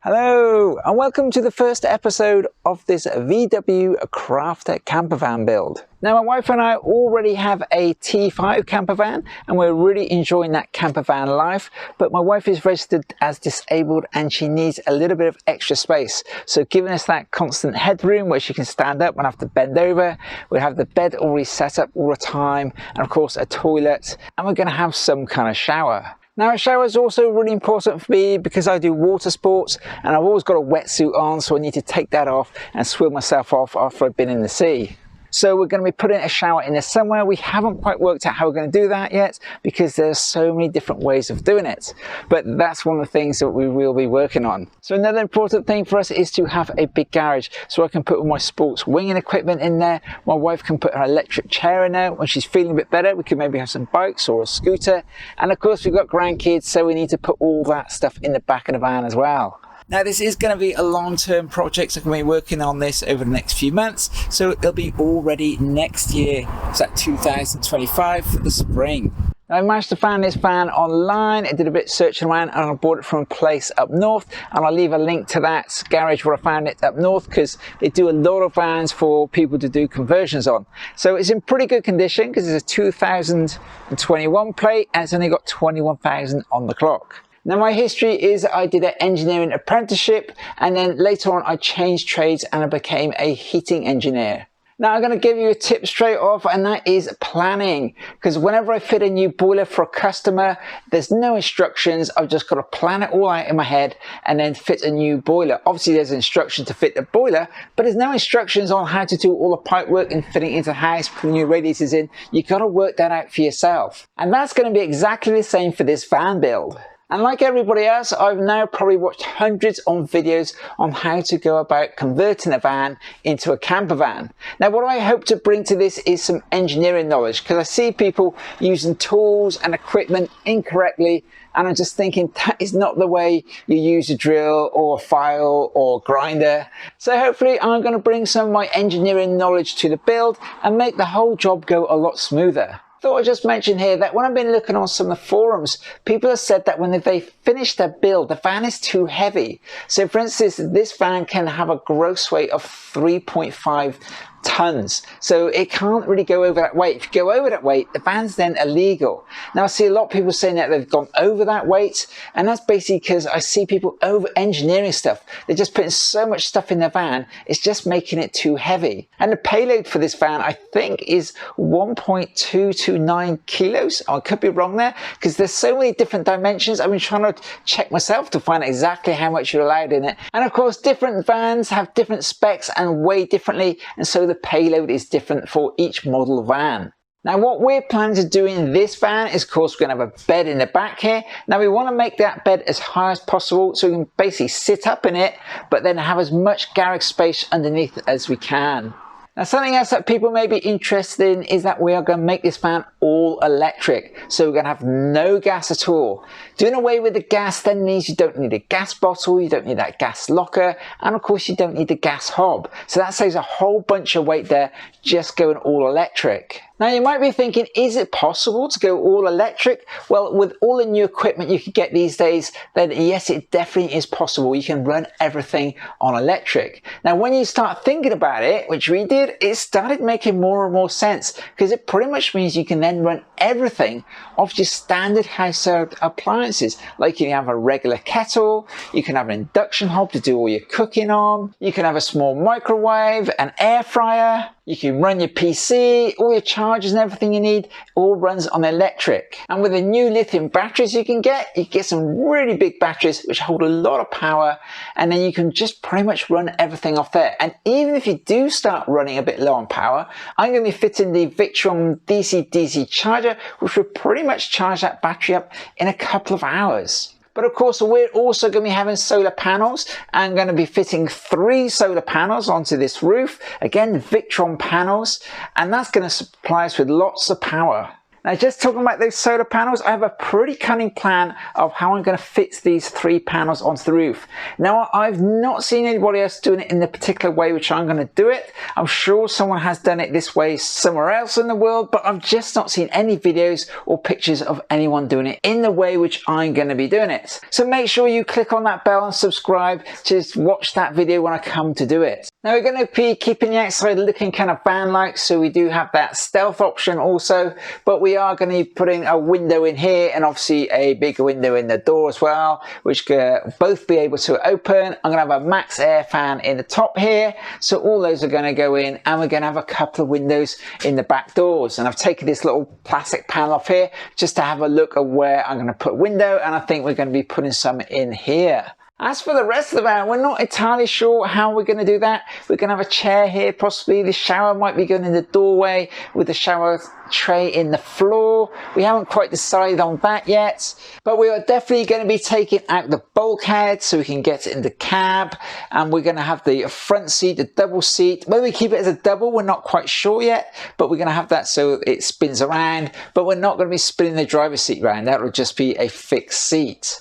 Hello and welcome to the first episode of this VW Crafter camper van build. Now my wife and I already have a T5 camper van and we're really enjoying that camper van life, but my wife is registered as disabled and she needs a little bit of extra space. So giving us that constant headroom where she can stand up and have to bend over, we have the bed already set up all the time and of course a toilet, and we're going to have some kind of shower. Now a shower is also really important for me because I do water sports and I've always got a wetsuit on, so I need to take that off and swim myself off after I've been in the sea. So we're going to be putting a shower in there somewhere. We haven't quite worked out how we're going to do that yet because there's so many different ways of doing it. But that's one of the things that we will be working on. So another important thing for us is to have a big garage so I can put all my sports winging equipment in there. My wife can put her electric chair in there. When she's feeling a bit better, we can maybe have some bikes or a scooter. And of course we've got grandkids, so we need to put all that stuff in the back of the van as well. Now this is going to be a long-term project, so I'm going to be working on this over the next few months, so it'll be all ready next year, so that 2025 for the spring. Now, I managed to find this van online. I did a bit of searching around and I bought it from a place up north, and I'll leave a link to that garage where I found it up north because they do a lot of vans for people to do conversions on. So it's in pretty good condition because it's a 2021 plate and it's only got 21,000 on the clock. Now my history is I did an engineering apprenticeship and then later on I changed trades and I became a heating engineer. Now I'm going to give you a tip straight off, and that is planning, because whenever I fit a new boiler for a customer, there's no instructions. I've just got to plan it all out in my head and then fit a new boiler. Obviously there's instruction to fit the boiler, but there's no instructions on how to do all the pipe work and fitting into the house, putting new radiators in. You got to work that out for yourself. And that's going to be exactly the same for this van build. And like everybody else, I've now probably watched hundreds of videos on how to go about converting a van into a camper van. Now what I hope to bring to this is some engineering knowledge, because I see people using tools and equipment incorrectly, and I'm just thinking that is not the way you use a drill or a file or grinder. So hopefully I'm going to bring some of my engineering knowledge to the build and make the whole job go a lot smoother. Thought I'd just mention here that when I've been looking on some of the forums, people have said that when they finish their build, the van is too heavy. So for instance, this van can have a gross weight of 3.5 tons, so it can't really go over that weight. If you go over that weight, the van's then illegal. Now I see a lot of people saying that they've gone over that weight, and that's basically because I see people over engineering stuff. They're just putting so much stuff in their van, it's just making it too heavy. And the payload for this van I think is 1.229 kilos. I could be wrong there because there's so many different dimensions. I've been trying to check myself to find out exactly how much you're allowed in it, and of course different vans have different specs and weigh differently, and so the payload is different for each model van. Now what we're planning to do in this van is, of course, we're going to have a bed in the back here. Now we want to make that bed as high as possible so we can basically sit up in it, but then have as much garage space underneath as we can. Now something else that people may be interested in is that we are going to make this van all electric. So we're going to have no gas at all. Doing away with the gas then means you don't need a gas bottle, you don't need that gas locker, and of course you don't need the gas hob. So that saves a whole bunch of weight there, just going all electric. Now you might be thinking, is it possible to go all electric? Well, with all the new equipment you can get these days, then yes, it definitely is possible. You can run everything on electric. Now when you start thinking about it, which we did, it started making more and more sense, because it pretty much means you can then run everything off just standard household appliances. Like you can have a regular kettle, you can have an induction hob to do all your cooking on, you can have a small microwave, an air fryer, you can run your PC, all your chargers and everything you need, all runs on electric. And with the new lithium batteries you can get some really big batteries which hold a lot of power, and then you can just pretty much run everything off there. And even if you do start running a bit low on power, I'm going to be fitting the Victron DC-DC charger, which will pretty much charge that battery up in a couple of hours. But of course we're also going to be having solar panels. I'm going to be fitting 3 solar panels onto this roof. Again, Victron panels, and that's going to supply us with lots of power. Now, just talking about those solar panels, I have a pretty cunning plan of how I'm going to fit these 3 panels onto the roof. Now, I've not seen anybody else doing it in the particular way which I'm going to do it. I'm sure someone has done it this way somewhere else in the world, but I've just not seen any videos or pictures of anyone doing it in the way which I'm going to be doing it. So make sure you click on that bell and subscribe to watch that video when I come to do it. Now, we're going to be keeping the outside looking kind of van-like, so we do have that stealth option also, but we are going to be putting a window in here and obviously a bigger window in the door as well, which can both be able to open. I'm going to have a max air fan in the top here, so all those are going to go in, and we're going to have a couple of windows in the back doors. And I've taken this little plastic panel off here just to have a look at where I'm going to put a window, and I think we're going to be putting some in here. As for the rest of the van, we're not entirely sure how we're going to do that. We're going to have a chair here, possibly. The shower might be going in the doorway with the shower tray in the floor. We haven't quite decided on that yet, but we are definitely going to be taking out the bulkhead so we can get it in the cab, and we're going to have the front seat, the double seat. Whether we keep it as a double, we're not quite sure yet, but we're going to have that so it spins around, but we're not going to be spinning the driver's seat around. That will just be a fixed seat.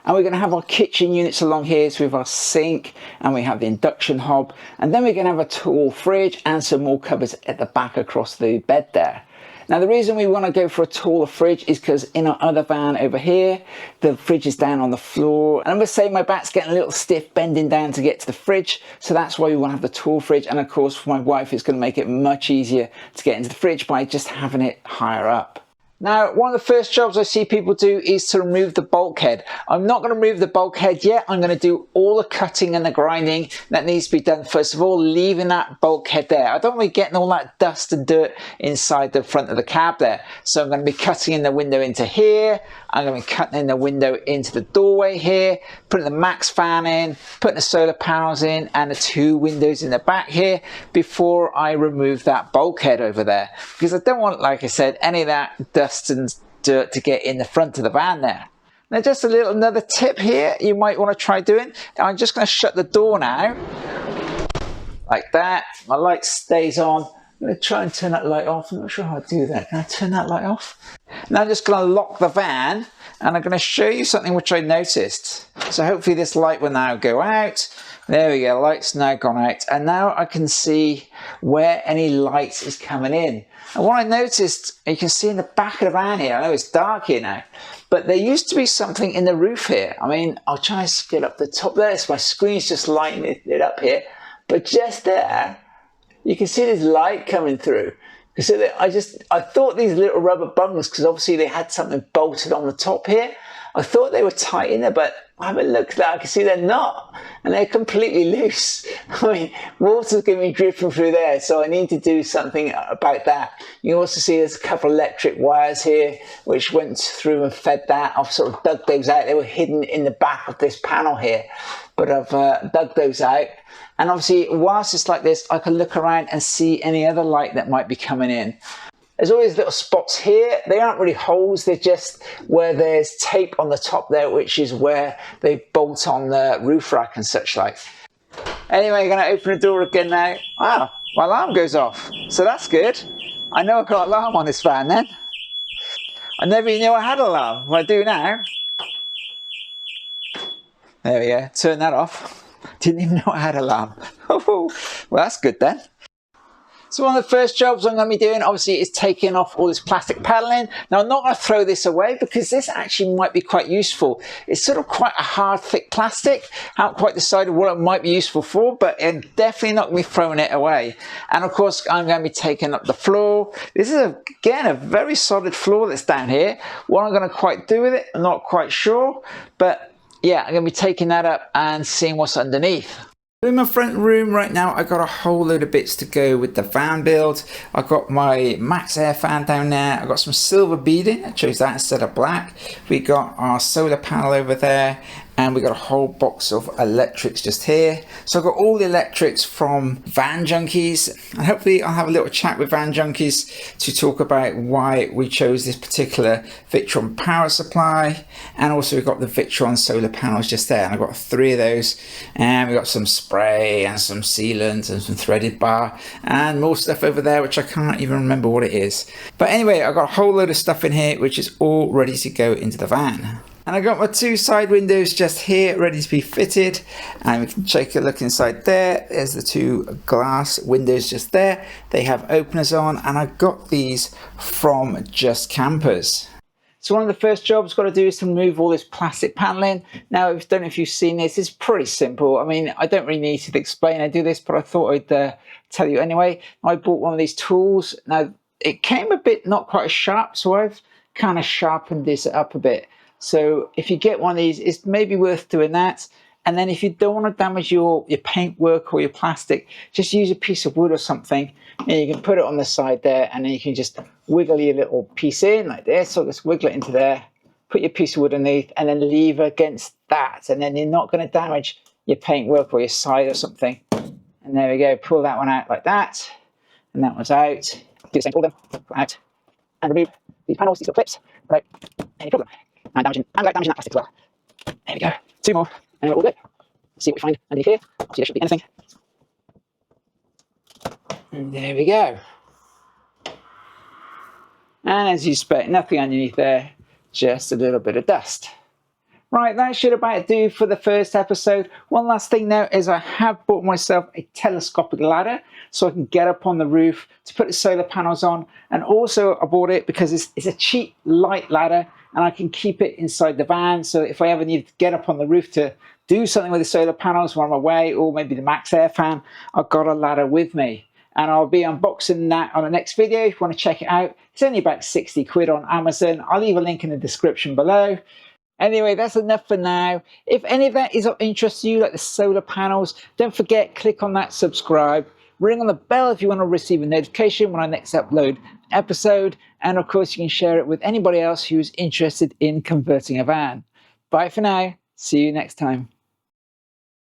And we're going to have our kitchen units along here, so we have our sink and we have the induction hob, and then we're going to have a tall fridge and some more cupboards at the back across the bed there. Now, the reason we want to go for a taller fridge is because in our other van over here, the fridge is down on the floor, and I'm going to say my back's getting a little stiff bending down to get to the fridge, so that's why we want to have the tall fridge. And of course for my wife, it's going to make it much easier to get into the fridge by just having it higher up. Now, one of the first jobs I see people do is to remove the bulkhead. I'm not going to remove the bulkhead yet. I'm going to do all the cutting and the grinding that needs to be done first of all, leaving that bulkhead there. I don't want to be getting all that dust and dirt inside the front of the cab there. So I'm going to be cutting in the window into here. I'm going to be cutting in the window into the doorway here, putting the max fan in, putting the solar panels in, and the 2 windows in the back here before I remove that bulkhead over there. Because I don't want, like I said, any of that dust and dirt to get in the front of the van there. Now, just another tip here you might want to try doing. I'm just going to shut the door now, like that. My light stays on. I'm going to try and turn that light off. I'm not sure how to do that. Can I turn that light off? Now I'm just going to lock the van, and I'm going to show you something which I noticed. So hopefully this light will now go out. There we go, light's now gone out, and now I can see where any light is coming in. And what I noticed, you can see in the back of the van here, I know it's dark here now, but there used to be something in the roof here. I mean, I'll try and get up the top there, so my screen's just lighting it up here, but just there, you can see this light coming through. So I thought these little rubber bungs, because obviously they had something bolted on the top here, I thought they were tight in there, but I haven't looked at that. I can see they're not, and they're completely loose. I mean, water's going to be dripping through there, so I need to do something about that. You can also see there's a couple of electric wires here which went through and fed that. I've sort of dug those out. They were hidden in the back of this panel here, but I've dug those out. And obviously, whilst it's like this, I can look around and see any other light that might be coming in. There's always little spots here. They aren't really holes, they're just where there's tape on the top there, which is where they bolt on the roof rack and such like. Anyway, I'm going to open the door again now. Wow, my alarm goes off, so that's good. I know I've got an alarm on this van then. I never even knew I had an alarm. Well, I do now. There we go, turn that off. Didn't even know I had an alarm. Oh, well, that's good then. So one of the first jobs I'm going to be doing, obviously, is taking off all this plastic paneling. Now, I'm not going to throw this away because this actually might be quite useful. It's sort of quite a hard, thick plastic. I haven't quite decided what it might be useful for, but I'm definitely not going to be throwing it away. And of course, I'm going to be taking up the floor. This is, again, a very solid floor that's down here. What I'm going to quite do with it, I'm not quite sure. But yeah, I'm going to be taking that up and seeing what's underneath. In my front room right now, I got a whole load of bits to go with the van build. I got my max air fan down there. I got some silver beading. I chose that instead of black. We got our solar panel over there, and we got a whole box of electrics just here. So I've got all the electrics from Van Junkies, and hopefully I'll have a little chat with Van Junkies to talk about why we chose this particular Victron power supply. And also we've got the Victron solar panels just there, and I've got 3 of those, and we've got some spray and some sealant and some threaded bar and more stuff over there which I can't even remember what it is. But anyway, I've got a whole load of stuff in here which is all ready to go into the van. And I got my 2 side windows just here ready to be fitted, and we can take a look inside there. There's the 2 glass windows just there. They have openers on, and I got these from Just Campers. So one of the first jobs I've got to do is to remove all this plastic paneling. Now, I don't know if you've seen this, it's pretty simple. I mean, I don't really need to explain I do this, but I thought I'd tell you anyway. I bought one of these tools. Now, it came a bit not quite as sharp, so I've kind of sharpened this up a bit. So if you get one of these, it's maybe worth doing that. And then if you don't want to damage your paintwork or your plastic, just use a piece of wood or something, and you can put it on the side there, and then you can just wiggle your little piece in like this. So just wiggle it into there, put your piece of wood underneath, and then leave against that. And then you're not going to damage your paintwork or your side or something. And there we go, pull that one out like that. And that one's out. Do the same for all of them, pull out. And remove these panels, these little clips, without any problem. And without damaging that plastic as well. There we go. 2 more, and we're all good. Let's see what we find underneath here. See, there should be anything. And there we go. And as you expect, nothing underneath there, just a little bit of dust. Right, that should about do for the first episode. One last thing now is I have bought myself a telescopic ladder so I can get up on the roof to put the solar panels on. And also I bought it because it's a cheap, light ladder, and I can keep it inside the van. So if I ever need to get up on the roof to do something with the solar panels while I'm away, or maybe the Max Air fan, I've got a ladder with me. And I'll be unboxing that on the next video if you want to check it out. It's only about 60 quid on Amazon. I'll leave a link in the description below. Anyway, that's enough for now. If any of that is of interest to you, like the solar panels, don't forget, click on that subscribe. Ring on the bell if you want to receive a notification when I next upload an episode. And of course, you can share it with anybody else who's interested in converting a van. Bye for now. See you next time.